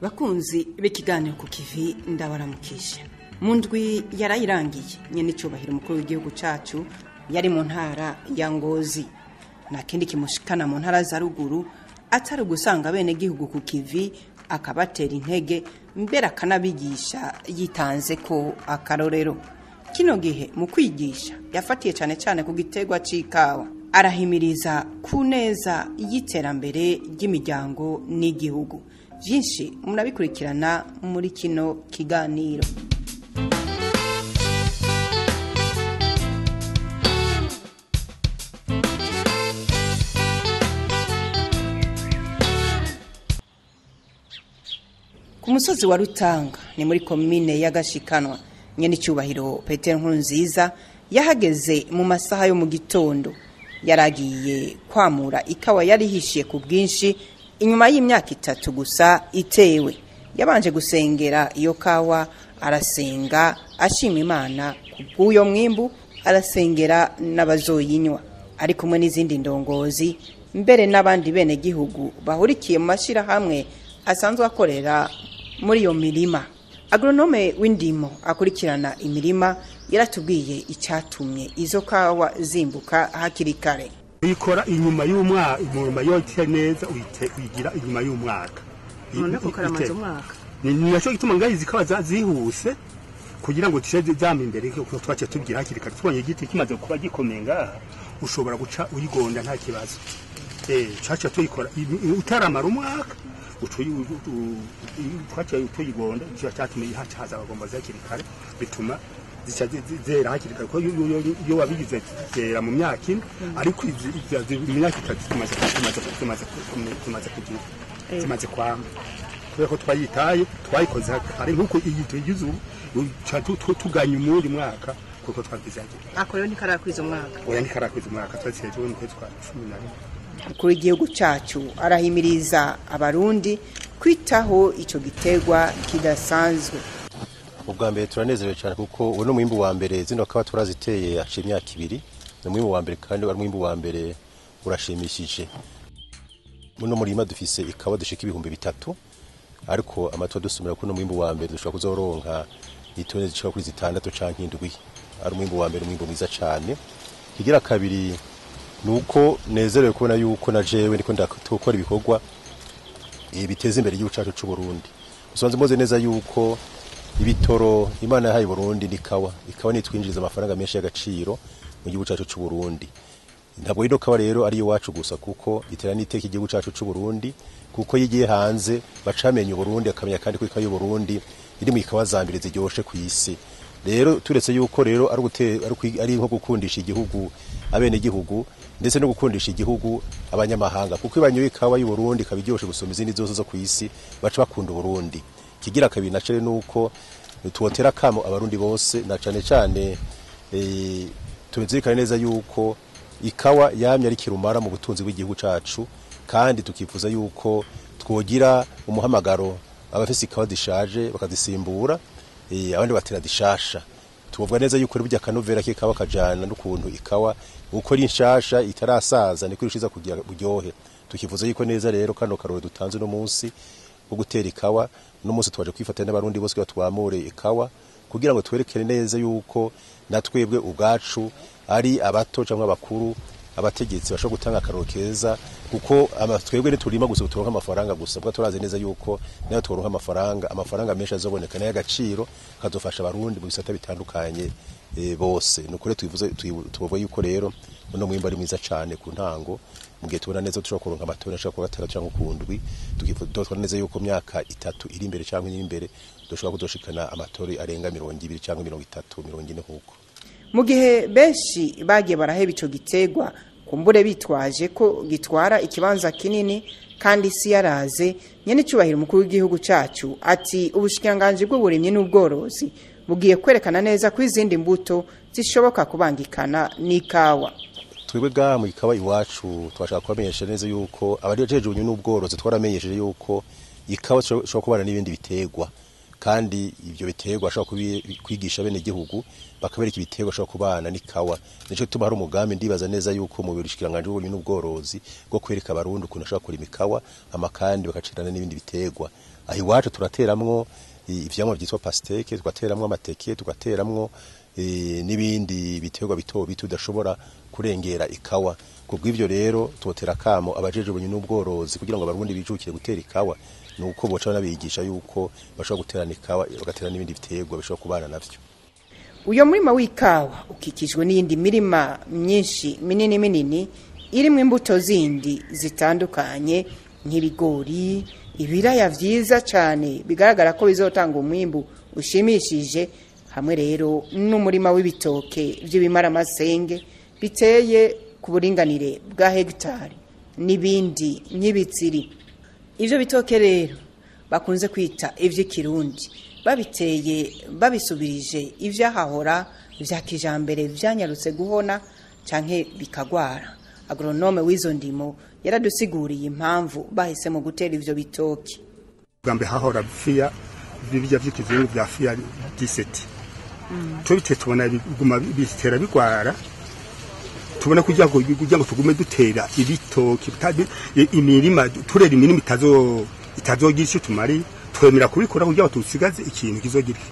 Bakunzi b'ikiganiro ku kivi ndabaramukije. Mu ndwi yarayirangiye nyene icubahiro umukuru w'igihugu cacu yari mu ntara ya Ngozi. Na kindi kimushikana mu ntara za ruguru atari gusanga bene gihugu ku kivi akabatera intege mbere akanabigisha yitanze ko akarorero. Kino gihe mu kwigisha yafatiye cyane ku giterwa c'ikawa. Arahimiriza kuneza y'iterambere ry'imiryango n'igihugu. Vyinshi murabikurikirana muri kino kiganiro. Ku musozi wa Rutanga ni muri komine y'Agashikanwa nyene icubahiro Petero Nkurunziza yahageze mu masaha yo mu gitondo. Yaragiye kwamura ikawa yari hishiye ku bwinshi inyuma y'imyaka 3 gusa itewe. Yabanje gusengera iyo kawa, arasenga ashima Imana kubw'uyo mwimbu, arasengera n'abazoyinywa ari kumwe n'izindi ndongozi mbere n'abandi bene gihugu bahurikiye mu mashira hamwe asanzwe akorera muri iyo mirima. Agronome w'indimo akurikirana imirima yaratubwiye icyatumye izo kawa zimbuka hakiri kare. Ikora inyuma y'umwaka, inyuma yote neza uyigira inyuma y'umwaka. None ko karamaze umwaka. Ni naco gituma ngaho zikawa zihuse kugira ngo tisheze zama imbere ko twace tubwira hakiri kare. Tubonye igiti kimaze kuba gikomeye ngaha ushobora guca uyigonda nta kibazo. Caca tuyikora utaramara umwaka twaca tuyigonda cyatumye haza abagomba zakiri kare bituma zera hakiri kare ko iyo wabigize zera mu myaka ine ariko imyaka 3 tumaze kwamba ko twayitaye twayikoze ari nkuko iyitugize tuganya umundi mwaka kuko twabizagira akoyo ni karakwiza umwaka oya ni karakwiza umwaka twatseje mu kwezi kwa 11. Kuri igihugu cacu arahimiriza abarundi kwitaho ico giterwa kidasanzwe. Ubwa mbere turanezerewe cyane kuko uno mwimbu wa mbere zino kawa turaziteye aciye imyaka 2. Ni mwimbu wa mbere kandi ari mwimbu wa mbere urashimishije. Muno murima dufise ikawa dushika 3,000 ariko amatwa dusumira kuno mwimbu wa mbere dushaka kuzoronka itone zishika kuri 6 canke 7. Ari mwimbu wa mbere mwimbu mwiza cyane. Kigira kabiri nuko nezerewe kubona yuko na jewe niko ndakora ibikorwa biteza imbere igihugu cyacu cy'u Burundi. Usanze moze neza yuko ibitoro Imana yahaye Burundi nikawa nitwinjiriza amafaranga menshi y'agaciro mu gihugu cyacu cy'u Burundi. Ntabwo ino kawa rero ari iwacu gusa kuko iterana iteka igihugu cyacu cy'u Burundi kuko yigiye hanze bacamenye Burundi akamenya kandi ko ikawa y'u Burundi iri mu ikawa zambire ziryoshe ku isi. Rero turetse yuko rero ari nko gukundisha igihugu abene gihugu ndetse no gukundisha igihugu abanyamahanga kuko ibanyo ikawa y'u Burundi kabiryoshe gusoma izindi zose zo ku isi baca bakunda Burundi. Kigira kabiri nacere nuko tuotera kamo abarundi bose na cyane tubizirikana neza yuko ikawa yamye ari kirumara mu butunzi bw'igihugu cacu kandi tukifuza yuko twogira umuhamagaro abafise ikawa dishaje bakazisimbura abandi batera dishasha. Tuvuga neza yuko rubya kanovera kikawa kajana n'ukuntu ikawa uko ari nshasha itarasaza niko rishiza kugira buryohe. Tukifuza yuko neza rero kano karorero dutanze no munsi wo gutera ikawa no munsi twaje kwifatanya n'abarundi bose twamure ikawa kugira ngo twerekere neza yuko natwebwe ubwacu ari abato cyangwa abakuru abategetsi bashobora gutanga akaroro keza kuko twebwe niturima gusa turonka amafaranga gusa bwa turaze neza yuko nayo turonka amafaranga menshi azoboneka n'agaciro kazofasha abarundi mu bisata bitandukanye bose. Nukuri tuvuze yuko rero uno mwimbo ari mwiza cyane ku ntango mugihe tubona neza dushobora kuronka amatona ashaka kuba 3 cyangwa kundwi tukifuza neza yuko myaka 3 iri imbere cyangwa iri imbere dushobora kudoshikana amatori arenga 20 cyangwa 30 40 nkuko. Mu gihe benshi bagiye baraheba ico giterwa kumbure bitwaje ko gitwara ikibanza kinini kandi si yaraze nyene cyubahiro umukuru w'igihugu cacu ati ubushikanganje bw'uburimyi n'ubworozi bugiye kwerekana neza ko izindi mbuto zishoboka kubangikana n'ikawa. Twebwe ga mu ikawa iwacu twashaka kubamenyesha neza yuko abarijeje ubunyyu n'ubworozi twaramenyesheje yuko ikawa shobora kubana n'ibindi biterwa kandi ivyo biterwa ashobora kwigisha bene gihugu bakabereka ibiterwa ashobora kubana n'ikawa. Nico tuma hari umugambi ndibaza neza yuko mu birishikiranganje w'uburimyi n'ubworozi bwo kwereka abarundi ukuntu ashobora kurima ikawa amakandi bakacirana n'ibindi biterwa. aho iwacu turateramwo ivyamwa vyitwa pasteke, tugateramwo amateke, tugateramwo n'ibindi biterwa bito bito udashobora kurengera ikawa. Kubw'ivyo rero twotera kamo abajeje ubunyi n'ubworozi kugira ngo abarundi bijukire gutera ikawa, nuko boca nabigisha yuko bashobora guterana ikawa bagatera n'ibindi biterwa bishobora kubana navyo. Uyo murima w'ikawa ukikijwe n'iyindi mirima myinshi minini irimwo imbuto zindi zitandukanye nk'ibigori, ibiraya vyiza cyane bigaragara ko bizotanga umwimbu ushimishije, hamwe rero n'umurima w'ibitoke vy'ibimaramasenge biteye ku buringanire bwa hegitari n'ibindi nk'ibitsiri. Ivyo bitoke rero bakunze kwita ivy'ikirundi, babiteye babisubirije ivyahahora vya kijambere vyanyarutse guhona canke bikagwara. Agronome w'izo ndimo yaradusiguriye impamvu bahisemo gutera ivyo bitoki. Gambe hahora fiya bibya vy'ikizungu vya fiya 17. Tubite tubona biguma bitera bigwara. Tubona kugira ngo tugume dutera ibitoki imirima turera imirima itazogira icyo tumari, twemera kubikora kugira ngo tusigaze ikintu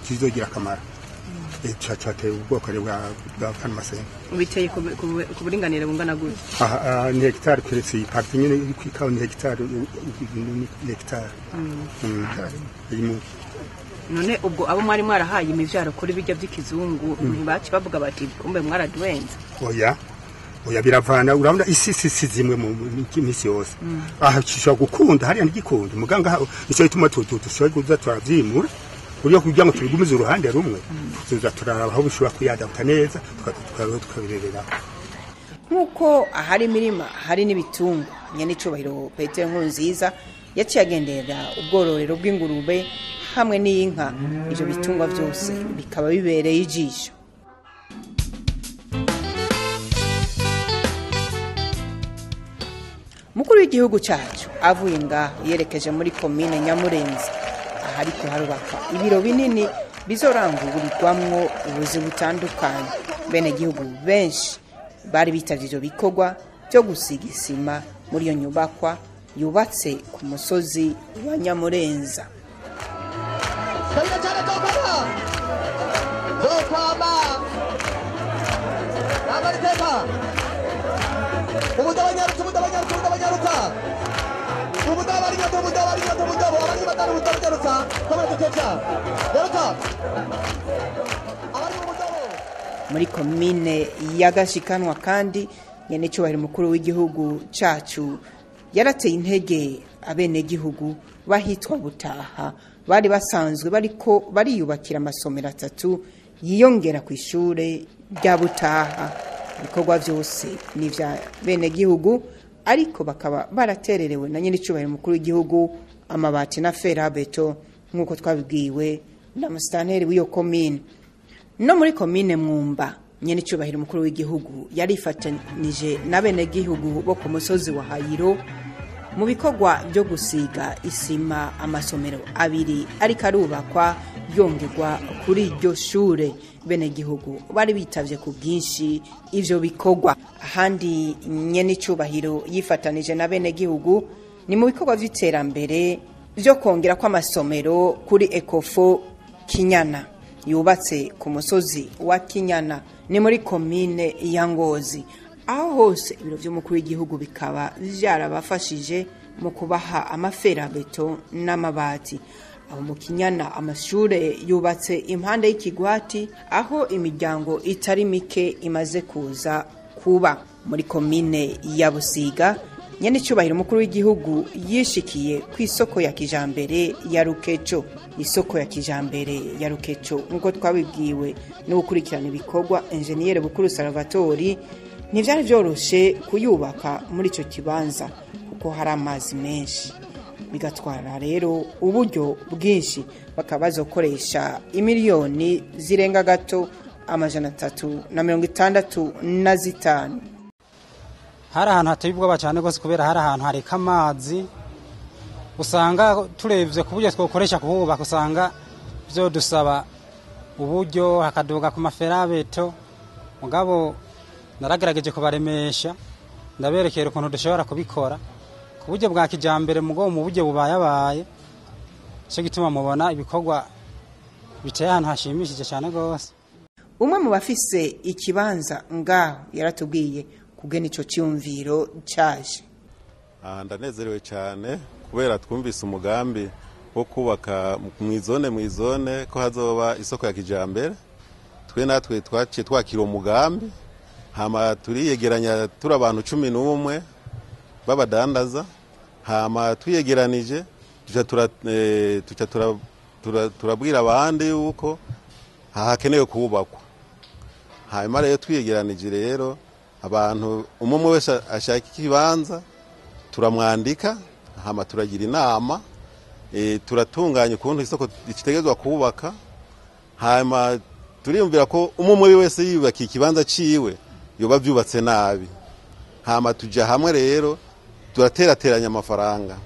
kizogira akamaro. Cyateye ubwoko bwa kanmasenga. Ubiteye ku buringanire bungana gute? Ni hegitari keretse iparti nyene iri kwikawa ni hegitari ni hegitari. None ubwo abo mwari mwarahaye imivyaro kuri bijya by'ikizungu ntibaci bavuga bati kumbe mwaraduwenza? Oya biravana, urabona isi zimwe mu kimisi yose. Cishobora gukunda hariya ntigikunda muganga nico ituma dushobora kuza turavyimura kugira ngo tubigumize uruhande rumwe, tuza turaraba aho bishobora kuyadapta neza tukabirerera. Nkuko ahari imirima hari n'ibitungwa, nyene icubahiro Petero Nkurunziza yaciye agendera ubwororero bw'ingurube hamwe n'inka. Ivyo bitungwa vyose bikaba bibereye ijisho. Mukuru w'igihugu cyacu avuye ngaho yerekeje muri komine Nyamurenzi, ahariko harubakwa ibiro binini bizorangurirwamwo ubuzi butandukanye. Bene gihugu benshi bari bitavye ivyo bikorwa byo gusiga isima muri iyo nyubakwa yubatse ku musozi wa Nyamurenza. Muri komine yagashikanwa kandi nyene cyubahiro mukuru w'igihugu cacu yarateye intege abene gihugu bahitwa Butaha, bari basanzwe bariko bariyubakira amasomero 3 yiyongera ku ishure rya Butaha. Ibikorwa byose ni vya bene gihugu, ariko bakaba baratererewe na nyene cyubahiro mukuru w'igihugu amabati na ferabeto nkuko twabibwiwe na mustanteri w'iyo komine. No muri komine Mwumba nyene cyubahiro mukuru w'igihugu yarifatanije na bene gihugu bo ku musozi wa Hayiro mu bikorwa byo gusiga isima amasomero 2 ariko arubakwa yongerwa kuri iryo shure. Bene gihugu bari bitavye ku bwinshi ivyo bikorwa. Ahandi nyene cyubahiro yifatanije na bene gihugu ni mu bikorwa vy'iterambere byo kongera kwa amasomero kuri Ekofo Kinyana yubatse ku musozi wa Kinyana ni muri komine ya Ngozi. Aho hose ibiro by'umukuru w'igihugu bikaba vyarabafashije mu kubaha amaferabeto n'amabati. Aho mu Kinyana amashure yubatse impande y'ikigwati aho imiryango itari mike imaze kuza kuba. Muri komine ya Busiga nyene cyubahiro mukuru w'igihugu yishikiye ku isoko ya kijambere ya Rukeco. Isoko ya kijambere ya Rukeco nkuko twabibwiwe no gukurikirana ibikorwa engineer Bukuru Salvatori, ntivyari vyoroshe kuyubaka muri ico kibanza kuko hari amazi menshi, bigatwara rero uburyo bwinshi. Bakaba bazokoresha imiliyoni zirenga gato 365. Hari ahantu hateye ubwoba cyane gose kubera hari ahantu hareka amazi, usanga turevye ku buryo twokoresha kuhubaka usanga byo dusaba uburyo hakaduga ku maferabeto. Mugabo naragerageje kubaremesha ndaberekera ukuntu dushobora kubikora ku buryo bwa kijambere, mugo mu buryo bubayabaye cyo gituma mubona ibikorwa biteye ahantu hashimishije cyane gose. Umwe mu bafise ikibanza ngaho yaratubwiye kugena ico cyumviro caje. Ndanezerewe cyane kubera twumvise umugambi wo kubaka mw'izone ko hazoba isoko ya kijambere. Twe natwe twaciye twakira umugambi hama turiyegeranya turi abantu 11 babadandaza hama tuyegeranije turabwira abandi yuko hakenewe kubakwa. Hanyuma rero twiyegeranije rero abantu umwe wese ashaka ikibanza turamwandika hama turagira inama turatunganya ukuntu isoko kitegezwa kubaka. Hanyuma turiyumvira ko umwe wese yubaka ikibanza ciwe yoba byubatse nabi. Hama tuja hamwe rero turaterateranya amafaranga.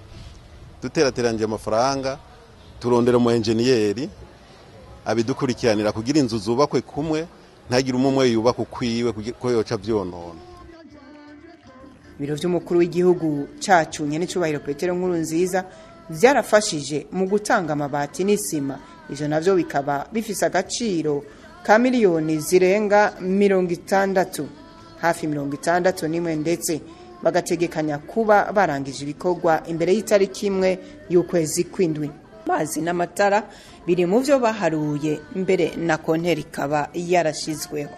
Duterateranje amafaranga turondera mu engineer abidukurikiranira kugira inzu zubakwe kumwe ntagira umwe yubaka ukwiwe ko yoca vyonona. Biro vy'umukuru w'igihugu cacu nyene cyubahiro Petero Nkurunziza vyarafashije mu gutanga amabati n'isima. Ivyo navyo bikaba bifise agaciro ka miliyoni zirenga 60 hafi 61 ndetse bagategekanya kuba barangije ibikorwa imbere y'itariki imwe y'ukwezi kw'indwi. Mazi n'amatara biri mu vyo baharuye mbere na konteri ikaba yarashizweho.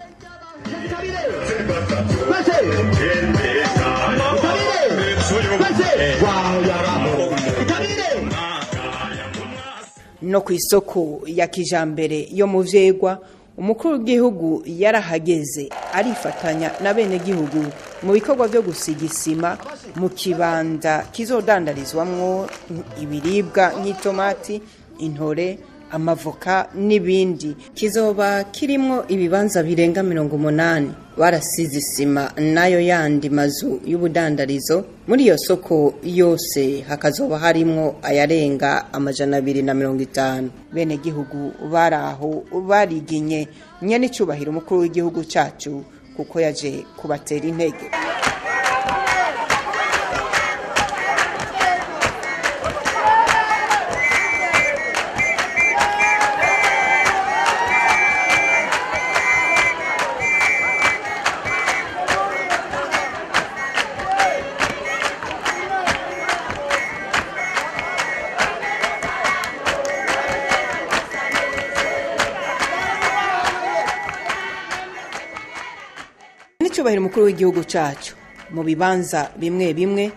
No ku isoko ya kijambere yo mu Vyegwa umukuru w'igihugu yarahageze arifatanya na bene gihugu mu bikorwa byo gusiga isima mu kibanda kizodandarizwamwo ibiribwa nk'itomati, intore, amavoka n'ibindi. Kizoba kirimwo ibibanza birenga 80. Barasize isima nayo yandi mazu y'ubudandarizo. Muri iyo soko yose hakazoba harimwo ayarenga 250. Bene gihugu baraho bariginye nyene cyubahiro umukuru w'igihugu cacu kuko yaje kubatera intege. Cyubahiro umukuru w'igihugu cacu mu bibanza bimwe bimwe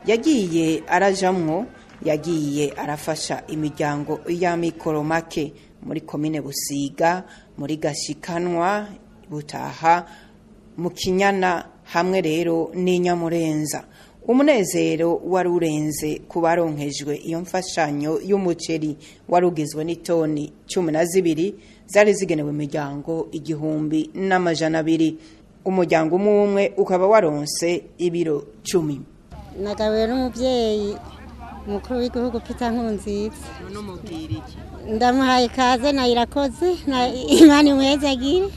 yagiye arajamwo, yagiye arafasha imiryango y'amikoro make muri komine Busiga, muri Gashikanwa, Butaha, mu Kinyana hamwe rero n'Inyamurenza. Umunezero wari urenze kubaronkejwe iyo mfashanyo y'umuceri warugizwe n'itoni 12 zari zigenewe imiryango 1,200. Umuryango umwe ukaba waronse ibiro 10. Nagawe n'umuvyeyi mukuru w'igihugu Peter Nkurunziza. None mubwira iki? Ndamuhaye kaze na irakoze na Imana imwezagire.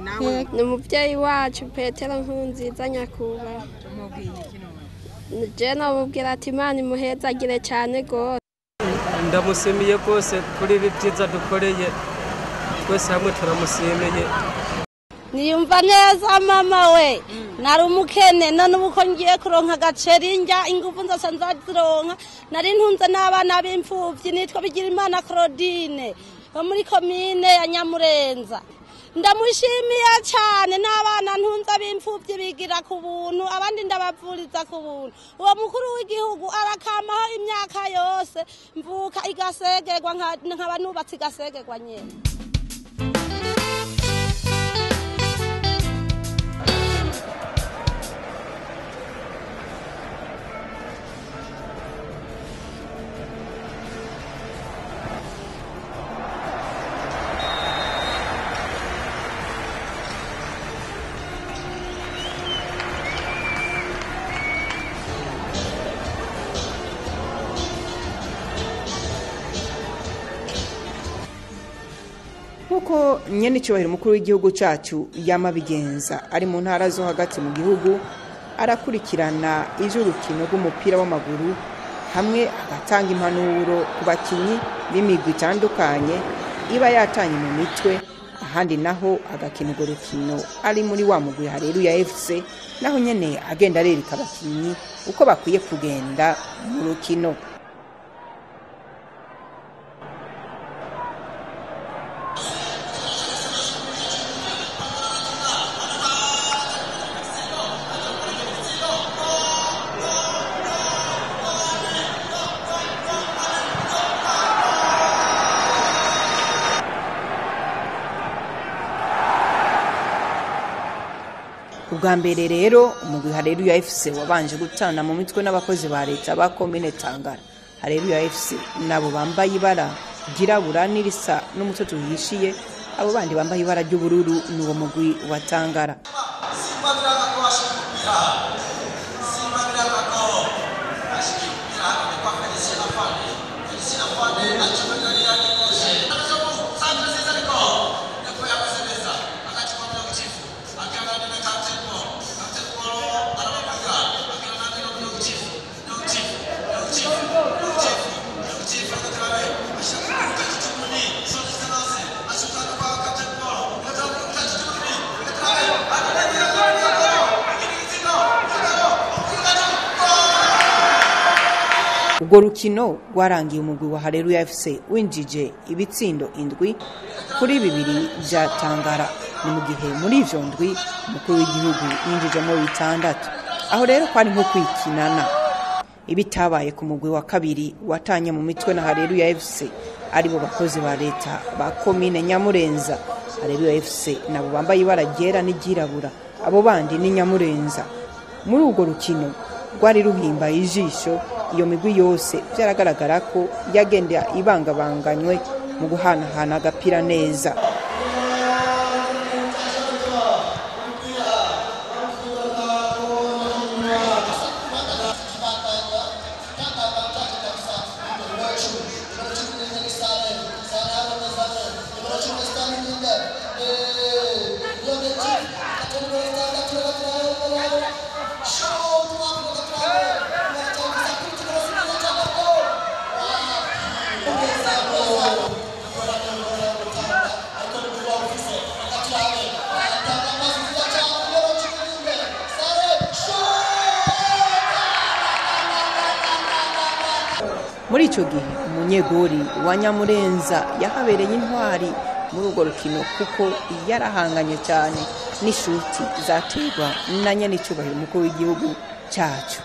Nawe n'umuvyeyi wacu Petero Nkurunziza nyakuba. mubwiye iki none? Je namubwira ati Imana imuhezagire cyane gose. Ndamusimiye gose kuri ibi byiza dukoreye. Twese hamwe turamusimiye. Niyumva neza mama we nari umukene none ubuko ngiye kuronka agaceri njya ingufu nzose nzazironka nari ntunze n'abana b'imfuvyi nitwa bigira Imana Claudine bo muri komine ya Nyamurenza. Ndamushimiye cyane n'abana ntunze b'imfuvyi bigira ku buntu abandi ndabavuriza ku buntu. Uwo mukuru w'igihugu arakamaho imyaka yose mvuka igasegerwa nkaba nubatse igasegerwa nyene. Nkuko nyene cyubahiro umukuru w'igihugu cacu yama bigenza ari mu ntara zo hagati mu gihugu arakurikirana ijurukino rw'umupira w'amaguru hamwe agatanga impanuro ku bakinyi b'imigwi itandukanye iba yatanye mu mitwe, ahandi naho agakina urwo rukino ari muri wa mugwi Hareruya FC, naho nyene agenda arereka abakinyi uko bakwiye kugenda mu rukino. Ubwa mbere rero umugwi Hareruya FC wabanje gutana mu mitwe n'abakozi ba leta ba komine Tangara. Hareruya FC nabo bambaye ibara ryirabura n'irisa n'umutoto uhishiye, abo bandi bambaye ibara ry'ubururu n'uwo mugwi wa Tangara. Urwo rukino rwarangiye umugwi wa Hareruya FC winjije ibitsindo 7 kuri 2 vya Tangara. Ni mu gihe muri ivyo ndwi umukuru w'igihugu yinjijemo 6. Aho rero kwari nko kwikinana. Ibitabaye ku mugwi wa kabiri watanye mu mitwe na Hareruya FC aribo bakozi ba leta ba komine Nyamurenza. Hareruya FC nabo bambaye ibara ryera n'iryirabura, abo bandi ni Nyamurenza. Muri urwo rukino rwari ruhimba ijisho, iyo migwi yose byaragaragara ko yagenda ibangabanganywe mu guhanahana agapira neza. Muri ico gihe umunyegori wa Nyamurenza yahabereye intwari muri urwo rukino kuko yarahanganye cyane n'ishuti zaterwa na nyene cyubahiro umukuru w'igihugu cyacu.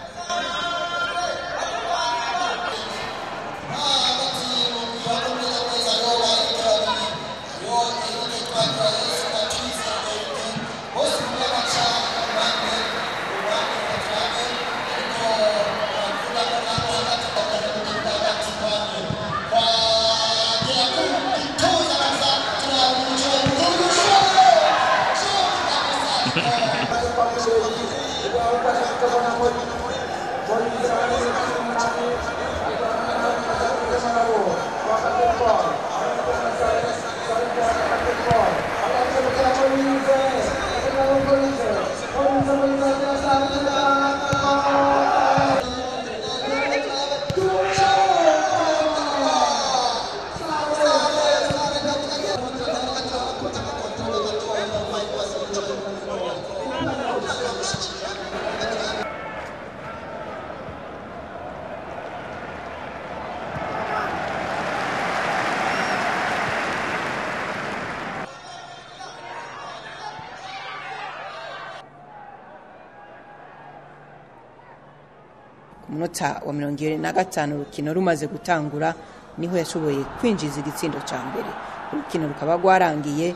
Munota wa 25 urukino rumaze gutangura niho yashoboye kwinjiza igitsindo ca mbere. Urukino rukaba rwarangiye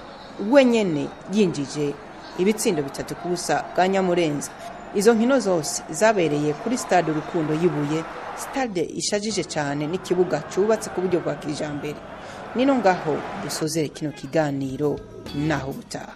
wenyene yinjije ibitsindo 3 kubusa bwa Nyamurenza. Izo nkino zose zabereye kuri stade Urukundo yibuye, stade ishajije cyane n'ikibuga cyubatse ku buryo bwa kijambere. Nino ngaho dusozere kino kiganiro naho butaha.